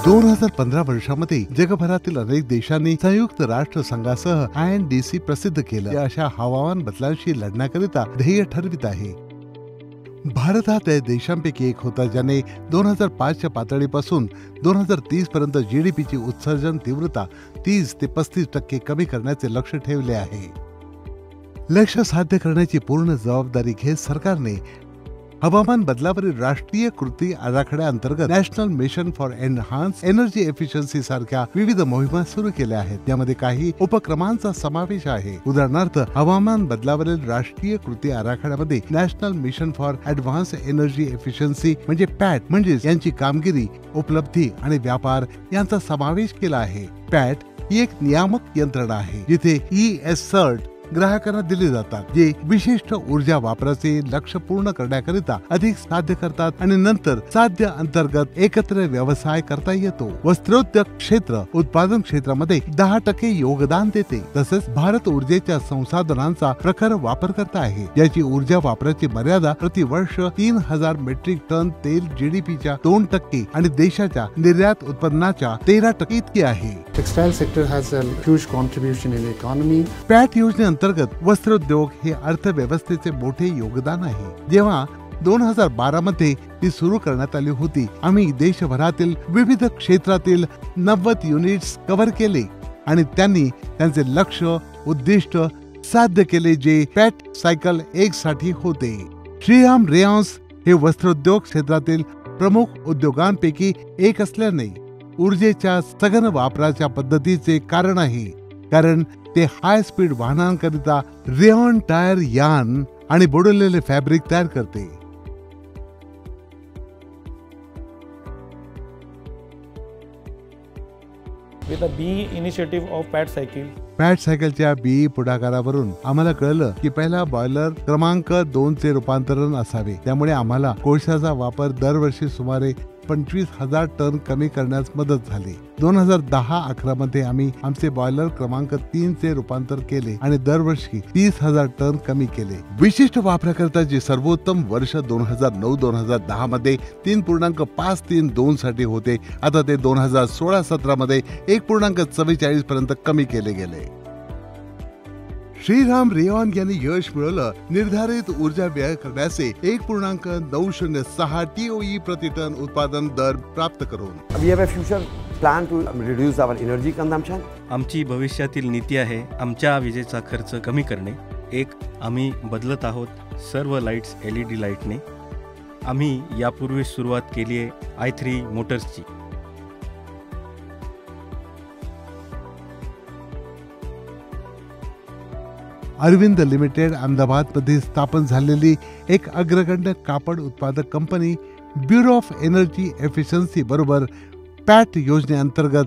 2015 वर्षामध्ये जगभरातील अनेक देशांनी संयुक्त राष्ट्र संघासह INDC प्रसिद्ध केलं. अशा हवामान बदलांशी लढण्याकरिता ध्येय ठरवित आहे. भारत हा त्या देशांपैकी एक होता ज्याने 2005च्या पातळीपासून 2030 पर्यंत GDP ची उत्सर्जन तीव्रता 30 ते 35% कमी करण्याचे लक्ष्य ठेवले आहे. लक्ष्य साध्य करण्याची पूर्ण जबाबदारी घेत सरकारने हवामान बदलावरील राष्ट्रीय कृती आराखड्याअंतर्गत national mission for enhance energy efficiency सारख्या विविध मोहिमा सुरू केल्या आहेत. यामध्ये काही उपक्रमांचा समावेश आहे. उदाहरणार्थ, हवामान बदलावरील राष्ट्रीय कृती आराखड्यामध्ये national mission for advance energy efficiency म्हणजे पॅट म्हणजे यांची कामगिरी, उपलब्धी आणि व्यापार यांचा समावेश केला आहे. पॅट ही एक नियामक यंत्रणा आहे जिथे ES ग्राहकांना दिले जातात, जे विशिष्ट ऊर्जा वापराचे लक्ष्य पूर्ण करण्याकरिता अधिक साध्य करतात आणि नंतर साध्य अंतर्गत एकत्र व्यवसाय करता येतो. वस्त्रोद्योग क्षेत्र उत्पादन क्षेत्रामध्ये 10% योगदान देते. तसेच भारत ऊर्जेच्या संसाधनांचा प्रखर वापर करत आहे. याची ऊर्जा वापराची मर्यादा प्रतिवर्ष 3000 मेट्रिक टन तेल GDPच्या 2% आणि देशाच्या निर्यात उत्पन्नाच्या 13% इतकी आहे. Textile sector has a huge contribution in the economy. पॅट योजनेअंतर्गत वस्त्रोद्योग हे अर्थव्यवस्थेचे मोठे योगदान आहे. जेव्हा 2012 मध्ये ती सुरू करण्यात आली होती, आम्ही देशभरातील विविध क्षेत्रातील 90 युनिट्स कव्हर केले आणि त्यांनी त्यांचे लक्ष्य उद्दिष्ट साध्य केले जे पॅट सायकल 1 साठी होते. श्रीराम रेयॉन्स हे वस्त्रोद्योग क्षेत्रातील प्रमुख उद्योगांपैकी एक असल्याने ऊर्जेच्या सघन वापराच्या पद्धतीचे कारण आहे, कारण ते हाय स्पीड वाहनांकरिता रेयॉन टायर यान आणि बुडवलेले फॅब्रिक तयार करते. With the BE initiative of PAT cycle, पॅट सायकलच्या BE पुढाकारावरून आम्हाला कळलं की पहिला बॉयलर क्रमांक 2 चे रूपांतरण असावे. त्यामुळे आम्हाला कोळशाचा वापर दरवर्षी सुमारे 25,000 टन कमी करण्यास मदत झाली. 2010-11 मध्ये आम्ही आमचे बॉयलर क्रमांक 3 चे रूपांतर केले आणि दरवर्षी 30,000 टन कमी केले. विशिष्ट वापराकरिता जे सर्वोत्तम वर्ष 2009-2010 मध्ये 3.532 साठी होते, आता ते 2016-17 मध्ये 1.44 पर्यंत कमी केले गेले. श्रीराम रेयॉन यांनी यश मिळवलं. निर्धारित ऊर्जा व्यय करण्याचे 1.906 TOE प्रति टन उत्पादन दर प्राप्त करून. We have a future plan to reduce our energy consumption. आमची भविष्यातील नीती आहे आमच्या विजेचा खर्च कमी करणे. आम्ही बदलत आहोत सर्व लाईट्स LED लाईटने. आम्ही यापूर्वी सुरुवात केली आहे i3 मोटर्सची. अरविंद लिमिटेड अहमदाबाद मध्ये स्थापन झालेली एक अग्रगण्य कापड उत्पादक company bureau of energy efficiency बरोबर पॅट योजनेअंतर्गत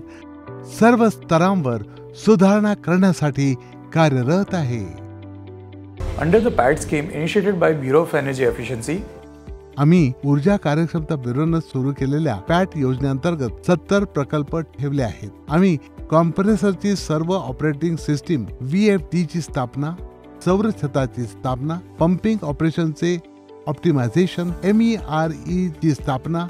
सर्व स्तरांवर सुधारणा करण्यासाठी कार्यरत आहे. Under the PAT scheme initiated by Bureau of Energy Efficiency, आम्ही ऊर्जा कार्यक्षमता ब्युरोनं सुरू केलेल्या पॅट योजनेअंतर्गत 70 प्रकल्प ठेवले आहेत. आम्ही कॉम्प्रेसरची सर्व ऑपरेटिंग सिस्टीम VFD ची स्थापना, सौर छताची स्थापना, पंपिंग ऑपरेशनचे ऑप्टिमायझेशन, MERE ची स्थापना,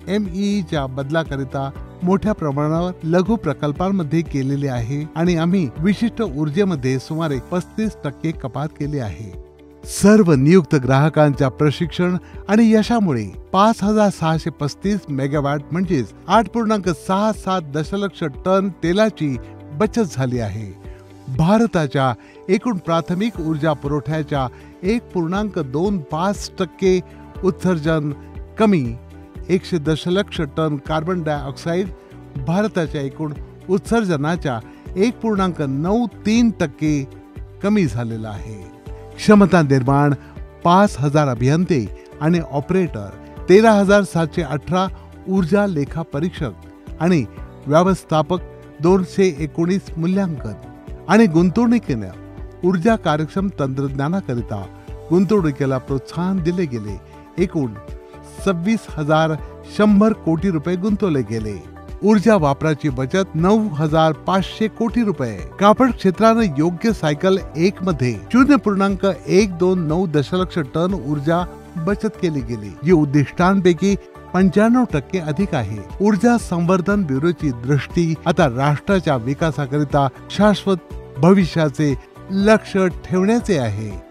MEE च्या बदलाकरिता मोठ्या प्रमाणावर लघु प्रकल्पांमध्ये केलेले आहे आणि आम्ही विशिष्ट ऊर्जेमध्ये सुमारे 35% कपात केली आहे. सर्व नियुक्त ग्राहकांच्या प्रशिक्षण आणि यशामुळे 5,635 मेगावॅट म्हणजेच 8.67 दशलक्ष टन तेलाची बचत झाली आहे. भारताच्या एकूण प्राथमिक ऊर्जा पुरवठ्याच्या 1.25% उत्सर्जन कमी, 100 दशलक्ष टन कार्बन डायऑक्साईड भारताच्या एकूण उत्सर्जनाच्या 1.93% कमी झालेला आहे. क्षमता निर्माण 5,000 अभियंते आणि ऑपरेटर, 13,718 ऊर्जा लेखा परीक्षक आणि व्यवस्थापक, 219 मूल्यांकन आणि गुंतवणुकीने ऊर्जा कार्यक्षम तंत्रज्ञानाकरिता गुंतवणुकीला प्रोत्साहन दिले गेले. एकूण 26,100 कोटी रुपये गुंतवले गेले. ऊर्जा वापराची बचत 9,500 कोटी रुपये. कापड क्षेत्रानं योग्य सायकल 1 मध्ये 0.129 दशलक्ष टन ऊर्जा बचत केली गेली, जी उद्दिष्टांपैकी 95% अधिक आहे. ऊर्जा संवर्धन ब्युरोची दृष्टी आता राष्ट्राच्या विकासाकरिता शाश्वत भविष्याचे लक्ष्य ठेवण्याचे आहे.